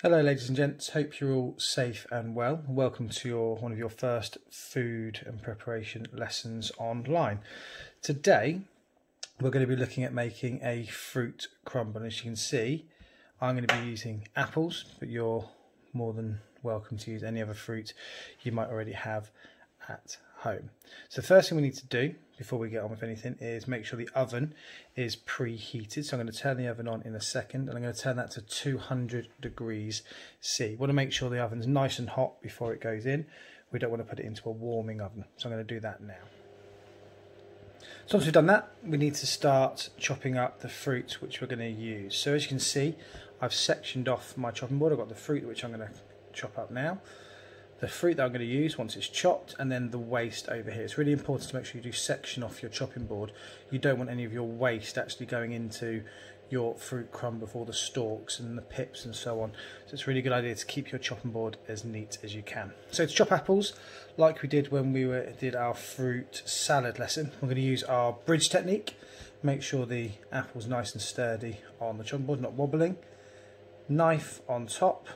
Hello ladies and gents, hope you're all safe and well. Welcome to one of your first food and preparation lessons online. Today we're going to be looking at making a fruit crumble. As you can see, I'm going to be using apples, but you're more than welcome to use any other fruit you might already have at home. So the first thing we need to do before we get on with anything is make sure the oven is preheated. So I'm going to turn the oven on in a second, and I'm going to turn that to 200 degrees C. We want to make sure the oven's nice and hot before it goes in. We don't want to put it into a warming oven. So I'm going to do that now. So once we've done that, we need to start chopping up the fruit which we're going to use. So as you can see, I've sectioned off my chopping board. I've got the fruit which I'm going to chop up now, the fruit that I'm going to use once it's chopped, and then the waste over here. It's really important to make sure you do section off your chopping board. You don't want any of your waste actually going into your fruit crumble with all the stalks and the pips and so on. So it's a really good idea to keep your chopping board as neat as you can. So to chop apples, like we did when we did our fruit salad lesson, we're going to use our bridge technique. Make sure the apple's nice and sturdy on the chopping board, not wobbling. Knife on top,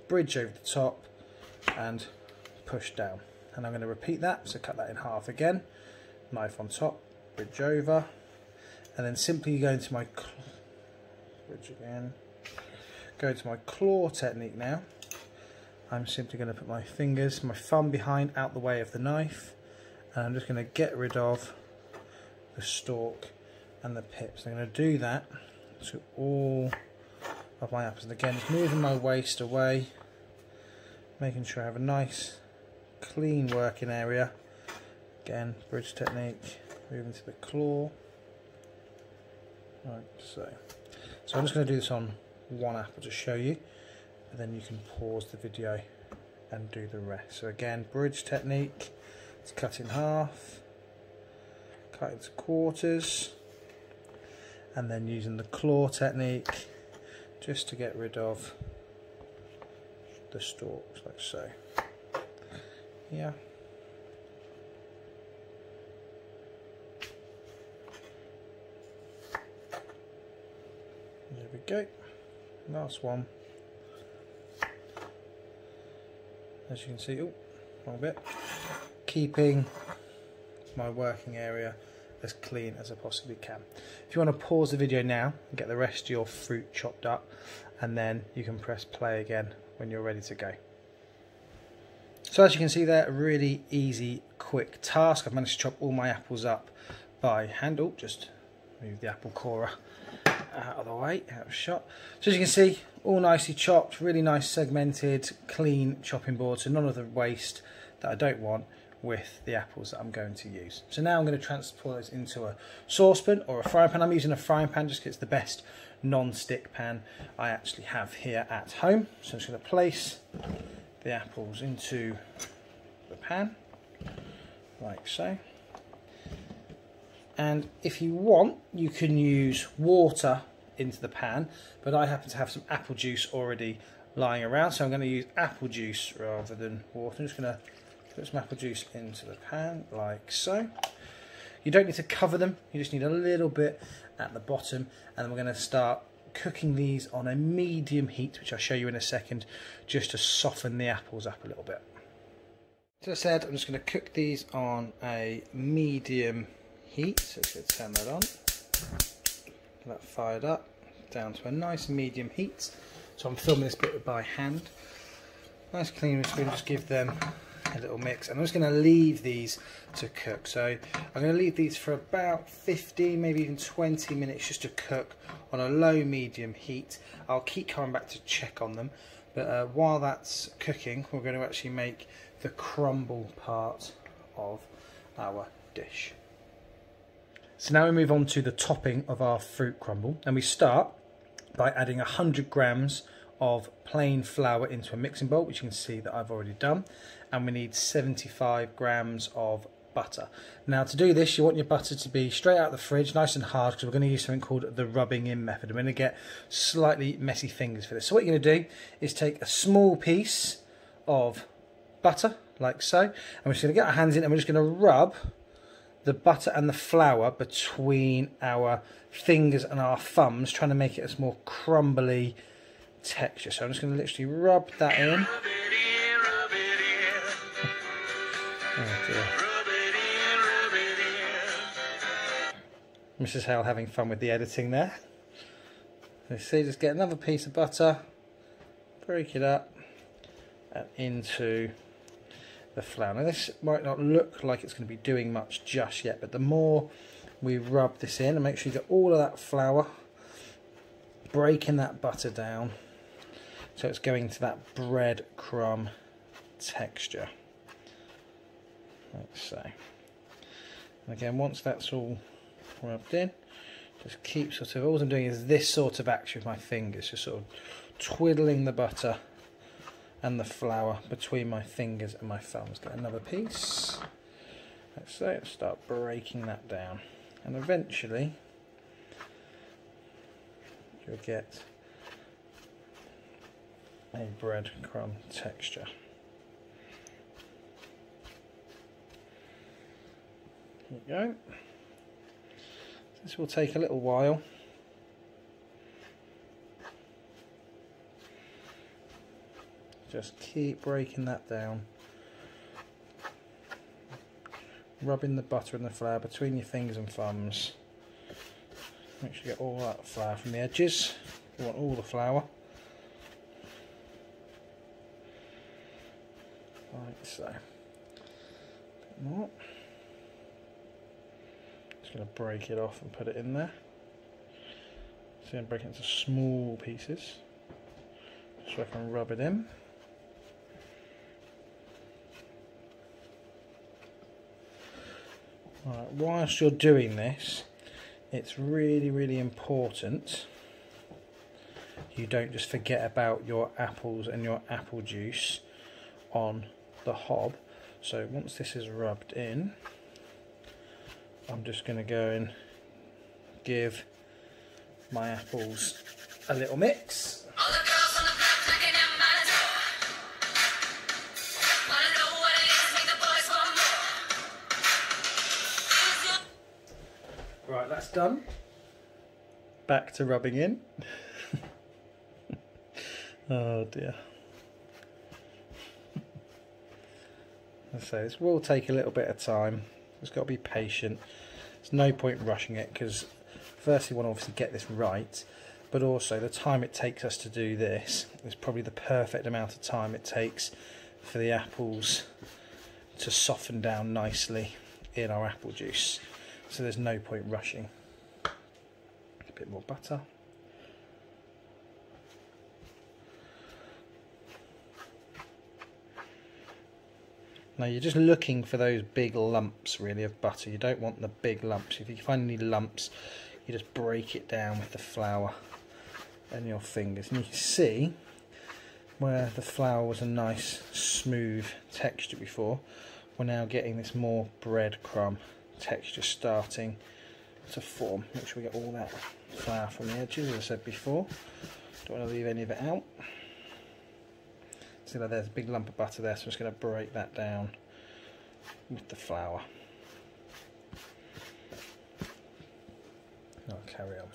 bridge over the top, and push down. And I'm going to repeat that, so cut that in half again, knife on top, bridge over, and then simply go into my bridge again, go to my claw technique now. I'm simply going to put my fingers, my thumb behind, out the way of the knife, and I'm just going to get rid of the stalk and the pips. I'm going to do that to all of my apples, and again just moving my waste away, making sure I have a nice clean working area. Again, bridge technique, moving to the claw, like so. So I'm just going to do this on one apple to show you, and then you can pause the video and do the rest. So again, bridge technique, let's cut in half, cut into quarters, and then using the claw technique just to get rid of the stalks, like so. Yeah. There we go. Last one. As you can see, oh, wrong bit. Keeping my working area as clean as I possibly can. If you want to pause the video now and get the rest of your fruit chopped up, and then you can press play again when you're ready to go. So as you can see there, a really easy, quick task. I've managed to chop all my apples up by hand. Oh, just move the apple corer out of the way, out of shot. So as you can see, all nicely chopped, really nice segmented, clean chopping board, so none of the waste that I don't want with the apples that I'm going to use. So now I'm going to transport this into a saucepan or a frying pan. I'm using a frying pan just because it's the best non-stick pan I actually have here at home. So I'm just going to place the apples into the pan, like so. And if you want, you can use water into the pan, but I happen to have some apple juice already lying around, so I'm going to use apple juice rather than water. I'm just going to put some apple juice into the pan, like so. You don't need to cover them, you just need a little bit at the bottom, and then we're going to start cooking these on a medium heat, which I'll show you in a second, just to soften the apples up a little bit. So as I said, I'm just going to cook these on a medium heat, so I'm going to turn that on, get that fired up, down to a nice medium heat. So I'm filming this bit by hand. Nice clean spoon, just give them a little mix, and I'm just going to leave these to cook. So I'm going to leave these for about 15, maybe even 20 minutes just to cook on a low medium heat. I'll keep coming back to check on them, but while that's cooking, we're going to actually make the crumble part of our dish. So now we move on to the topping of our fruit crumble, and we start by adding 100 grams of plain flour into a mixing bowl, which you can see that I've already done, and we need 75 grams of butter. Now to do this, you want your butter to be straight out of the fridge, nice and hard, because we're going to use something called the rubbing in method. I'm going to get slightly messy fingers for this. So what you're going to do is take a small piece of butter, like so, and we're just going to get our hands in, and we're just going to rub the butter and the flour between our fingers and our thumbs, trying to make it as more crumbly texture. So I'm just going to literally rub that in. Oh dear. Mrs. Hale having fun with the editing there. So see, just get another piece of butter, break it up, and into the flour. Now this might not look like it's going to be doing much just yet, but the more we rub this in, and make sure you get all of that flour, breaking that butter down, so it's going to that breadcrumb texture, like so. And again, once that's all rubbed in, just keep sort of, all I'm doing is this sort of action with my fingers, just sort of twiddling the butter and the flour between my fingers and my thumbs. Get another piece, like so, start breaking that down, and eventually you'll get a breadcrumb texture. There you go. This will take a little while. Just keep breaking that down. Rubbing the butter and the flour between your fingers and thumbs. Make sure you get all that flour from the edges. You want all the flour. Like so. A bit more. Just going to break it off and put it in there. So I'm breaking it into small pieces so I can rub it in. Right, whilst you're doing this, it's really important you don't just forget about your apples and your apple juice on the hob. So once this is rubbed in, I'm just going to go and give my apples a little mix. Right, that's done. Back to rubbing in. Oh dear. So this will take a little bit of time. It's got to be patient. There's no point rushing it, because firstly we want to obviously get this right, but also the time it takes us to do this is probably the perfect amount of time it takes for the apples to soften down nicely in our apple juice. So there's no point rushing. A bit more butter. Now you're just looking for those big lumps really of butter. You don't want the big lumps. If you find any lumps, you just break it down with the flour and your fingers. And you can see where the flour was a nice smooth texture before, we're now getting this more breadcrumb texture starting to form. Make sure we get all that flour from the edges, as I said before. Don't want to leave any of it out. See that there's a big lump of butter there, so I'm just going to break that down with the flour. I'll carry on.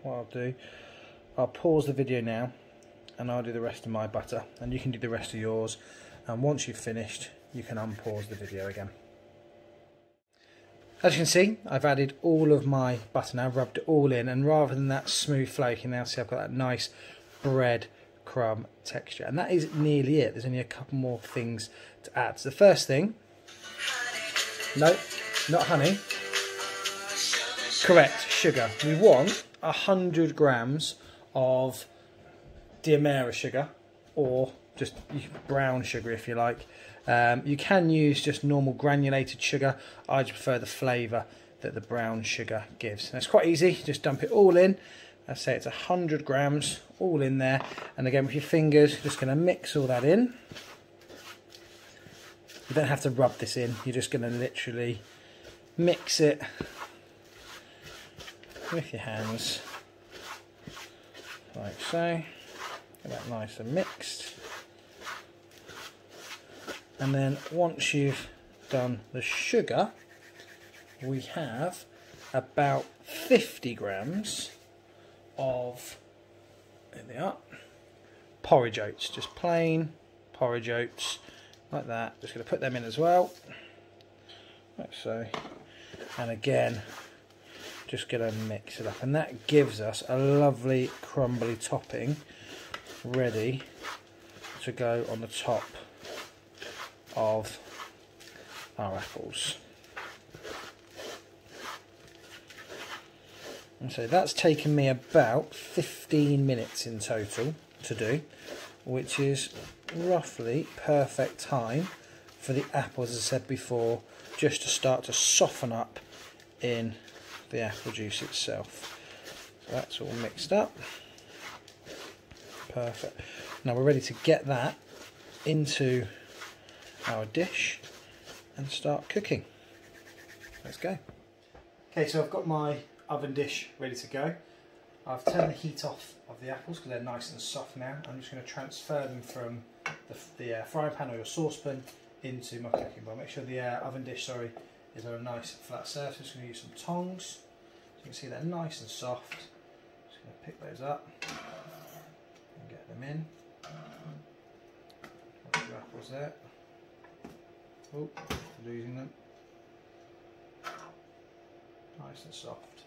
What I'll do, I'll pause the video now and I'll do the rest of my butter, and you can do the rest of yours, and once you've finished you can unpause the video again. As you can see, I've added all of my butter now, rubbed it all in, and rather than that smooth flow, you can now see I've got that nice bread crumb texture, and that is nearly it. There's only a couple more things to add. So the first thing, no, not honey, correct, sugar. We want 100 grams of demerara sugar, or just brown sugar if you like. You can use just normal granulated sugar. I just prefer the flavour that the brown sugar gives. And it's quite easy, just dump it all in. I say it's 100 grams all in there, and again with your fingers just going to mix all that in. You don't have to rub this in, you're just going to literally mix it with your hands like so. Get that nice and mixed, and then once you've done the sugar, we have about 50 grams of, there they are, porridge oats, just plain porridge oats like that. Just going to put them in as well, like so, and again just going to mix it up, and that gives us a lovely crumbly topping ready to go on the top of our apples. And so that's taken me about 15 minutes in total to do, which is roughly perfect time for the apples, as I said before, just to start to soften up in the apple juice itself. So that's all mixed up. Perfect. Now we're ready to get that into our dish and start cooking. Let's go. Okay, so I've got my oven dish ready to go. I've turned the heat off of the apples because they're nice and soft now. I'm just going to transfer them from the frying pan or your saucepan into my cooking bowl. Make sure the oven dish, is on a nice flat surface. I'm just going to use some tongs. So you can see they're nice and soft. Just going to pick those up and get them in. Got the apples there. Oh, losing them. Nice and soft.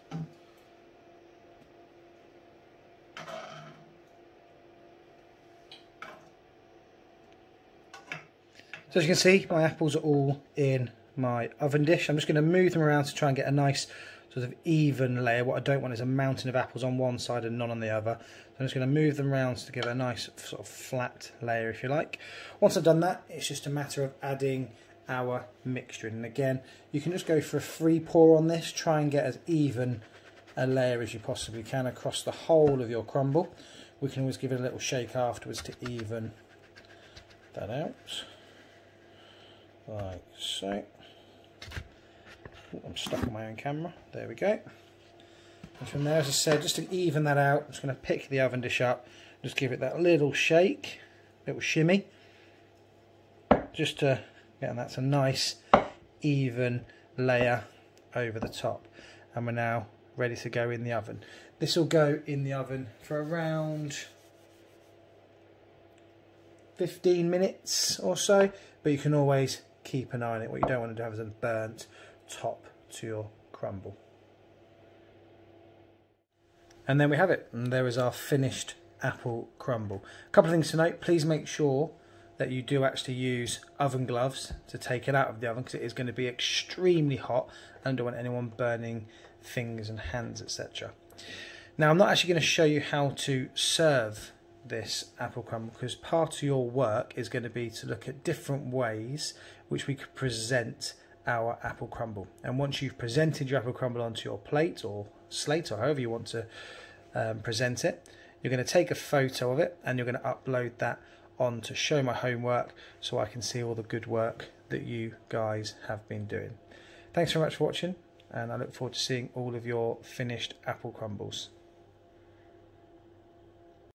So as you can see, my apples are all in my oven dish. I'm just going to move them around to try and get a nice sort of even layer. What I don't want is a mountain of apples on one side and none on the other. So I'm just going to move them around to give a nice sort of flat layer, if you like. Once I've done that, it's just a matter of adding our mixture in. And again, you can just go for a free pour on this. Try and get as even a layer as you possibly can across the whole of your crumble. We can always give it a little shake afterwards to even that out. Like so. Ooh, I'm stuck on my own camera. There we go. And from there, as I said, just to even that out, I'm just going to pick the oven dish up, just give it that little shake, little shimmy, just to get, and that's a nice even layer over the top. And we're now ready to go in the oven. This will go in the oven for around 15 minutes or so, but you can always keep an eye on it. What you don't want to have is a burnt top to your crumble. And then we have it, and there is our finished apple crumble. A couple of things to note: please make sure that you do actually use oven gloves to take it out of the oven, because it is going to be extremely hot and I don't want anyone burning fingers and hands, etc. Now, I'm not actually going to show you how to serve this apple crumble, because part of your work is going to be to look at different ways which we could present our apple crumble. And once you've presented your apple crumble onto your plate or slate, or however you want to present it, you're going to take a photo of it and you're going to upload that on to Show My Homework, so I can see all the good work that you guys have been doing. Thanks very much for watching, and I look forward to seeing all of your finished apple crumbles.